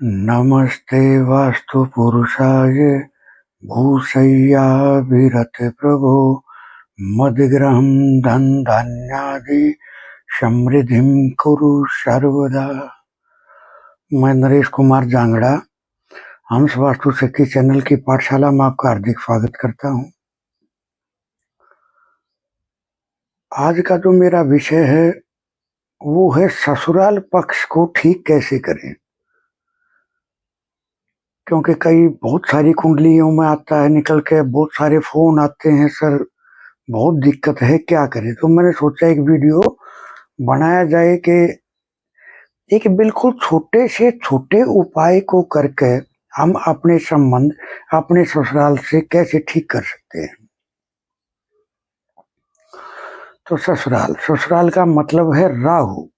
नमस्ते वास्तु पुरुषाय भूशय्याभिरते प्रभो मद्ग्रहं धन धान्यादि समृद्धिं कुरु सर्वदा। मैं नरेश कुमार जांगड़ा हंस वास्तु शक्ति चैनल की पाठशाला में आपका हार्दिक स्वागत करता हूं। आज का जो मेरा विषय है वो है ससुराल पक्ष को ठीक कैसे करें, क्योंकि कई बहुत सारी कुंडलियों में आता है निकल के, बहुत सारे फोन आते हैं, सर बहुत दिक्कत है, क्या करें। तो मैंने सोचा एक वीडियो बनाया जाए कि एक बिल्कुल छोटे से छोटे उपाय को करके हम अपने संबंध अपने ससुराल से कैसे ठीक कर सकते हैं। तो ससुराल का मतलब है राहु।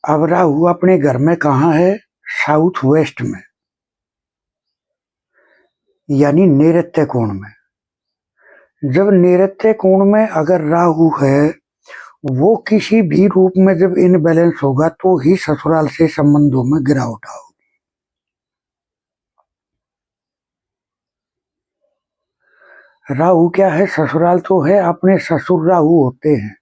अब राहु अपने घर में कहाँ है? साउथ वेस्ट में, यानी नैऋत्य कोण में। जब नैऋत्य कोण में अगर राहु है, वो किसी भी रूप में जब इनबैलेंस होगा तो ही ससुराल से संबंधों में गिरावट होगी। राहु क्या है? ससुराल तो है, अपने ससुर राहु होते हैं,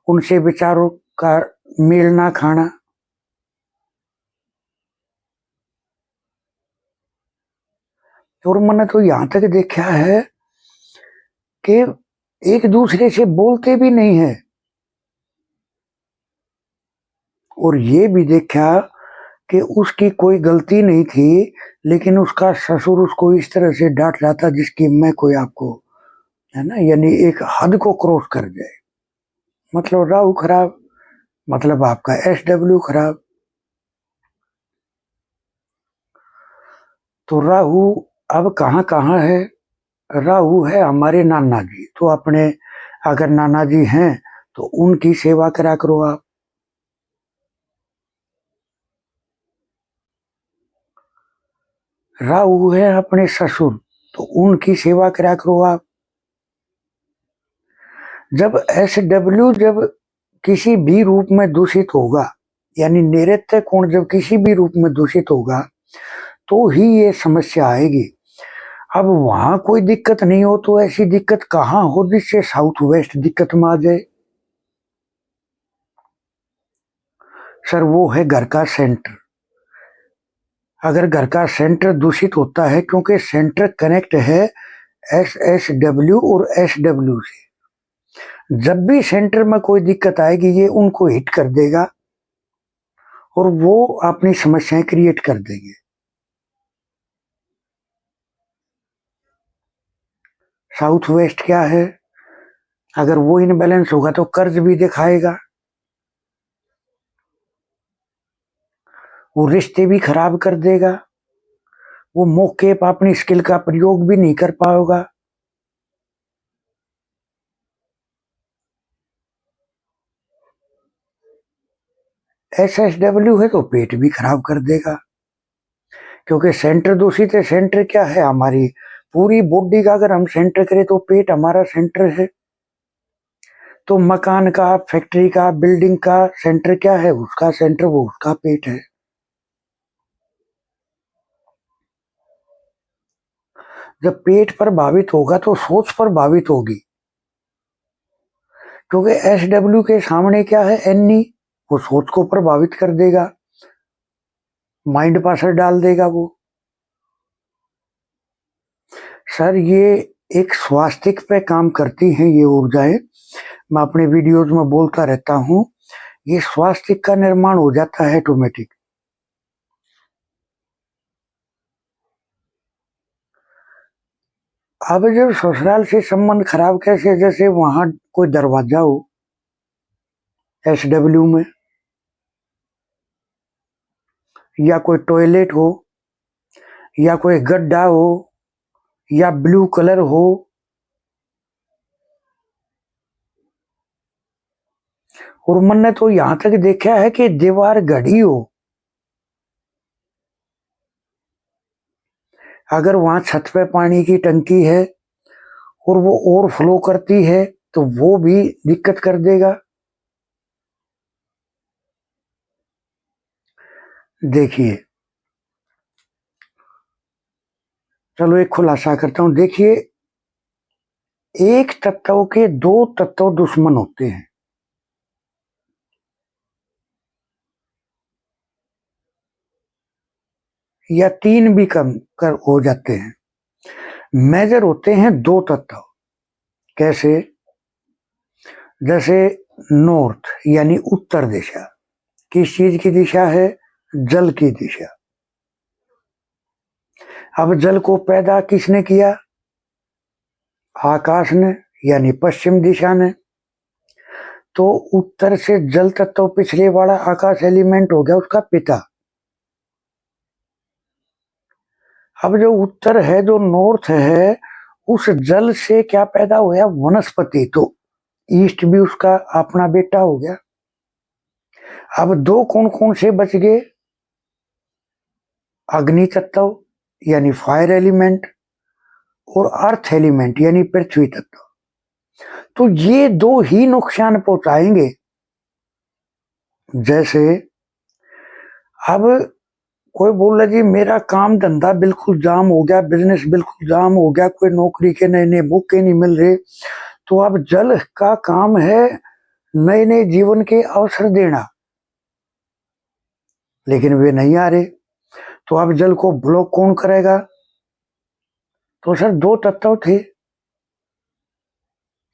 उनसे विचारों का मेल ना खाना। और मैंने तो यहां तक देखा है कि एक दूसरे से बोलते भी नहीं है। और ये भी देखा कि उसकी कोई गलती नहीं थी, लेकिन उसका ससुर उसको इस तरह से डांट रहा था जिसकी मैं कोई आपको, है ना, यानी एक हद को क्रॉस कर जाए। मतलब राहु खराब, मतलब आपका SW खराब। तो राहु अब कहाँ कहाँ है? राहु है हमारे नाना जी। तो अपने अगर नाना जी हैं तो उनकी सेवा करा करो आप। राहु है अपने ससुर, तो उनकी सेवा करा करो आप। जब SW जब किसी भी रूप में दूषित होगा, यानी नैऋत्य कोण जब किसी भी रूप में दूषित होगा तो ही ये समस्या आएगी। अब वहां कोई दिक्कत नहीं हो तो ऐसी दिक्कत कहाँ हो जिससे साउथ वेस्ट दिक्कत में आ जाए? सर वो है घर का सेंटर। अगर घर का सेंटर दूषित होता है, क्योंकि सेंटर कनेक्ट है SSW और SW से, जब भी सेंटर में कोई दिक्कत आएगी ये उनको हिट कर देगा और वो अपनी समस्याएं क्रिएट कर देंगे। साउथ वेस्ट क्या है? अगर वो इनबैलेंस होगा तो कर्ज भी दिखाएगा, वो रिश्ते भी खराब कर देगा, वो मौके पर अपनी स्किल का प्रयोग भी नहीं कर पाएगा। SSW है तो पेट भी खराब कर देगा, क्योंकि सेंटर दूषित है। सेंटर क्या है? हमारी पूरी बॉडी का अगर हम सेंटर करें तो पेट हमारा सेंटर है। तो मकान का, फैक्ट्री का, बिल्डिंग का सेंटर क्या है? उसका सेंटर, वो उसका पेट है। जब पेट प्रभावित होगा तो सोच प्रभावित होगी, क्योंकि SW के सामने क्या है? NE, वो सोच को प्रभावित कर देगा, माइंड पर असर डाल देगा वो। सर ये एक स्वास्तिक पे काम करती हैं ये ऊर्जाएं। मैं अपने वीडियोज में बोलता रहता हूँ, ये स्वास्तिक का निर्माण हो जाता है ऑटोमेटिक। अब जब ससुराल से संबंध खराब कैसे? जैसे वहां कोई दरवाजा हो SW में, या कोई टॉयलेट हो, या कोई गड्ढा हो, या ब्लू कलर हो, और मैंने तो यहां तक देखा है कि दीवार घड़ी हो, अगर वहां छत पे पानी की टंकी है और वो ओवरफ्लो करती है तो वो भी दिक्कत कर देगा। देखिए, चलो एक खुलासा करता हूं। देखिए, एक तत्व के दो तत्व दुश्मन होते हैं, या तीन भी कम कर हो जाते हैं। मेजर होते हैं दो तत्व। कैसे? जैसे नॉर्थ यानी उत्तर दिशा, किस चीज की दिशा है? जल की दिशा। अब जल को पैदा किसने किया? आकाश ने, यानी पश्चिम दिशा ने। तो उत्तर से जल तत्व पिछले वाला आकाश एलिमेंट हो गया उसका पिता। अब जो उत्तर है, जो नॉर्थ है, उस जल से क्या पैदा हुआ? वनस्पति। तो ईस्ट भी उसका अपना बेटा हो गया। अब दो कौन कौन से बच गए? अग्नि तत्व यानी फायर एलिमेंट, और अर्थ एलिमेंट यानी पृथ्वी तत्व। तो ये दो ही नुकसान पहुंचाएंगे। जैसे अब कोई बोल रहा जी मेरा काम धंधा बिल्कुल जाम हो गया, बिजनेस बिल्कुल जाम हो गया, कोई नौकरी के नए नए मौके नहीं मिल रहे। तो अब जल का काम है नए नए जीवन के अवसर देना, लेकिन वे नहीं आ रहे। तो अब जल को ब्लॉक कौन करेगा? तो सर दो तत्व थे,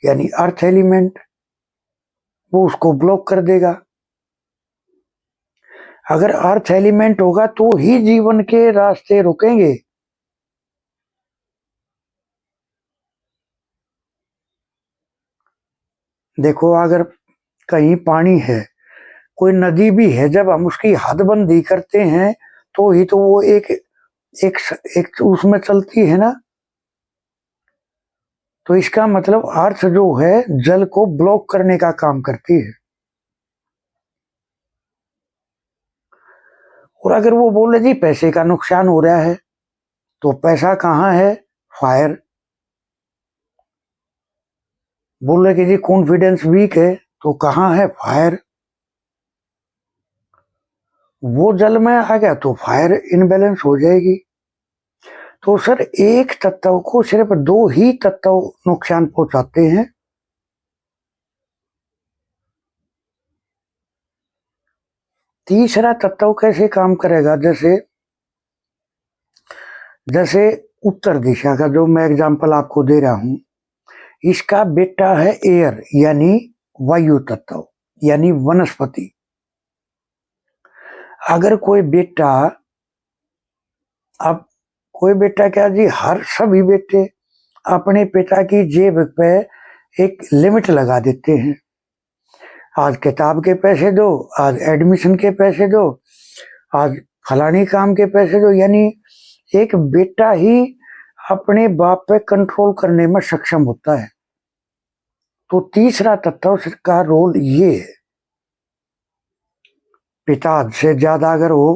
यानी अर्थ एलिमेंट, वो उसको ब्लॉक कर देगा। अगर अर्थ एलिमेंट होगा तो ही जीवन के रास्ते रुकेंगे। देखो, अगर कहीं पानी है, कोई नदी भी है, जब हम उसकी हदबंदी करते हैं तो ही तो वो एक एक एक उसमें चलती है ना। तो इसका मतलब अर्थ जो है जल को ब्लॉक करने का काम करती है। और अगर वो बोले जी पैसे का नुकसान हो रहा है, तो पैसा कहाँ है? फायर। बोले कि जी कॉन्फिडेंस वीक है, तो कहाँ है? फायर। वो जल में आ गया तो फायर इनबैलेंस हो जाएगी। तो सर एक तत्व को सिर्फ दो ही तत्व नुकसान पहुंचाते हैं। तीसरा तत्व कैसे काम करेगा? जैसे जैसे उत्तर दिशा का जो मैं एग्जांपल आपको दे रहा हूं, इसका बेटा है एयर यानी वायु तत्व, यानी वनस्पति। अगर कोई बेटा, अब कोई बेटा क्या जी, हर सभी बेटे अपने पिता की जेब पे एक लिमिट लगा देते हैं। आज किताब के पैसे दो, आज एडमिशन के पैसे दो, आज फलानी काम के पैसे दो। यानी एक बेटा ही अपने बाप पे कंट्रोल करने में सक्षम होता है। तो तीसरा तत्व का रोल ये है, पिता हद से ज्यादा अगर वो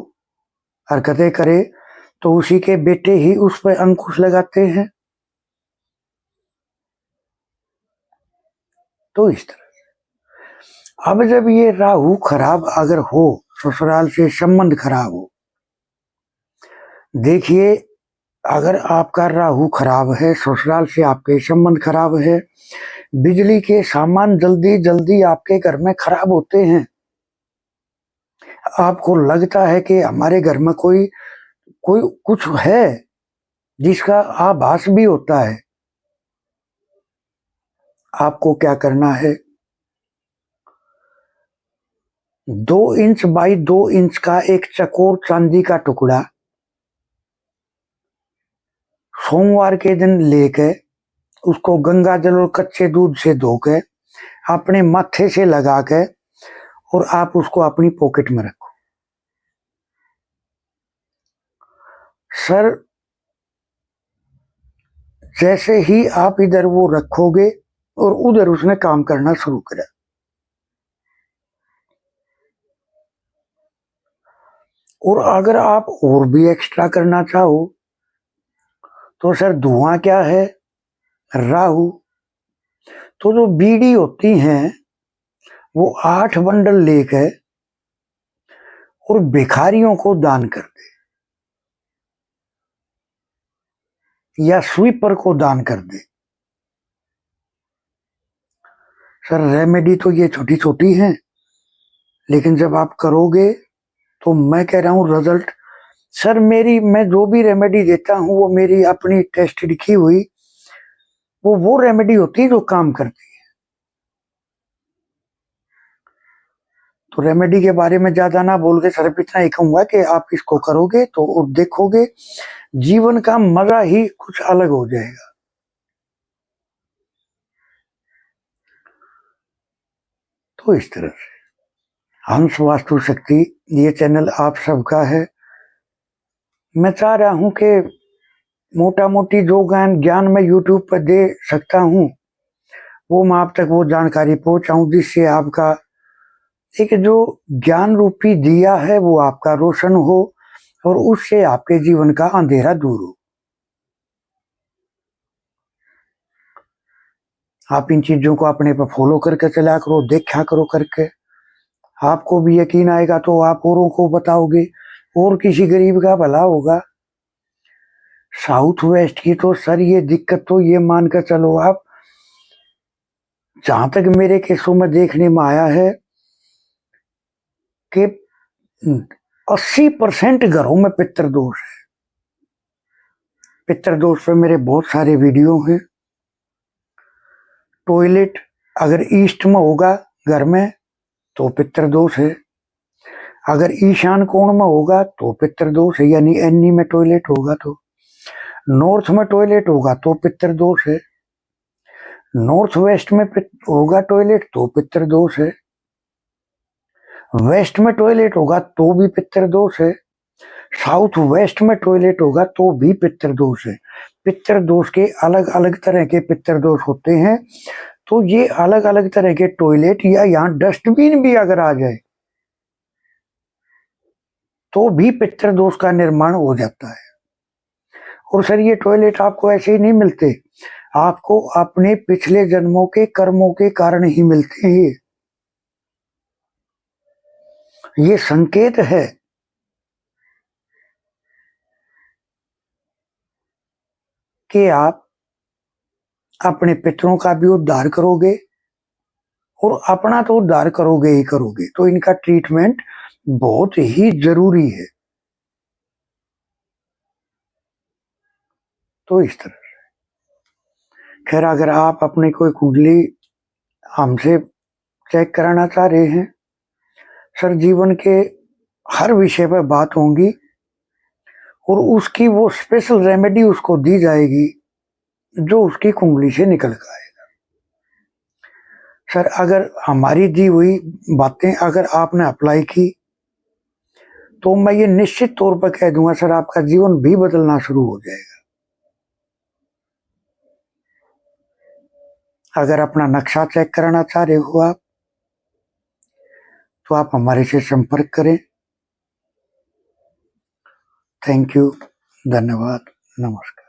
हरकतें करे तो उसी के बेटे ही उस पर अंकुश लगाते हैं। तो इस तरह अब जब ये राहु खराब अगर हो, ससुराल से संबंध खराब हो, देखिए अगर आपका राहु खराब है, ससुराल से आपके संबंध खराब है, बिजली के सामान जल्दी जल्दी आपके घर में खराब होते हैं, आपको लगता है कि हमारे घर में कोई कोई कुछ है जिसका आभास भी होता है, आपको क्या करना है? 2 इंच बाई 2 इंच का एक चकोर चांदी का टुकड़ा सोमवार के दिन लेके उसको गंगा जल और कच्चे दूध से धो के अपने माथे से लगा के और आप उसको अपनी पॉकेट में रखो। सर जैसे ही आप इधर वो रखोगे और उधर उसने काम करना शुरू करा। और अगर आप और भी एक्स्ट्रा करना चाहो तो सर धुआं क्या है? राहु। तो जो बीड़ी होती हैं वो 8 बंडल लेके और भिखारियों को दान कर दे या स्वीपर को दान कर दे। सर रेमेडी तो ये छोटी छोटी हैं, लेकिन जब आप करोगे तो मैं कह रहा हूं रिजल्ट। सर मैं जो भी रेमेडी देता हूं वो मेरी अपनी टेस्टेड की हुई वो रेमेडी होती है जो काम करती है। तो रेमेडी के बारे में ज्यादा ना बोल के सिर्फ इतना ही कहूंगा कि आप इसको करोगे तो देखोगे जीवन का मजा ही कुछ अलग हो जाएगा। तो इस तरह से हंस वास्तु शक्ति ये चैनल आप सबका है। मैं चाह रहा हूं कि मोटा मोटी जो ज्ञान मैं यूट्यूब पर दे सकता हूं वो मैं आप तक वो जानकारी पहुंचाऊं, जिससे आपका एक जो ज्ञान रूपी दिया है वो आपका रोशन हो और उससे आपके जीवन का अंधेरा दूर हो। आप इन चीजों को अपने पर फॉलो करके चला करो, देखा करो करके, आपको भी यकीन आएगा तो आप औरों को बताओगे और किसी गरीब का भला होगा। साउथ वेस्ट की तो सर ये दिक्कत तो ये मानकर चलो आप, जहां तक मेरे केसों में देखने में आया है कि 80% घरों में पितृदोष है। पितृदोष पे मेरे बहुत सारे वीडियो हैं। टॉयलेट अगर ईस्ट में होगा घर में तो पितृदोष है, अगर ईशान कोण में होगा तो पितृदोष है, यानी एनी में टॉयलेट होगा तो, नॉर्थ में टॉयलेट होगा तो पितृदोष है, नॉर्थ वेस्ट में होगा टॉयलेट तो पितृदोष है, वेस्ट में टॉयलेट होगा तो भी पितृदोष है, साउथ वेस्ट में टॉयलेट होगा तो भी पितृदोष है। पितृदोष के अलग अलग तरह के पितृदोष होते हैं। तो ये अलग अलग तरह के टॉयलेट या यहाँ डस्टबिन भी अगर आ जाए तो भी पितृदोष का निर्माण हो जाता है। और सर ये टॉयलेट आपको ऐसे ही नहीं मिलते, आपको अपने पिछले जन्मों के कर्मों के कारण ही मिलते हैं। ये संकेत है कि आप अपने पितरों का भी उद्धार करोगे और अपना तो उद्धार करोगे ही करोगे। तो इनका ट्रीटमेंट बहुत ही जरूरी है। तो इस तरह से खैर अगर आप अपनी कोई कुंडली हमसे चेक कराना चाह रहे हैं, सर जीवन के हर विषय पर बात होंगी और उसकी वो स्पेशल रेमेडी उसको दी जाएगी जो उसकी कुंडली से निकल कर आएगा। सर अगर हमारी दी हुई बातें अगर आपने अप्लाई की तो मैं ये निश्चित तौर पर कह दूंगा सर आपका जीवन भी बदलना शुरू हो जाएगा। अगर अपना नक्शा चेक कराना चाह रहे हो आप तो आप हमारे से संपर्क करें। थैंक यू, धन्यवाद, नमस्कार।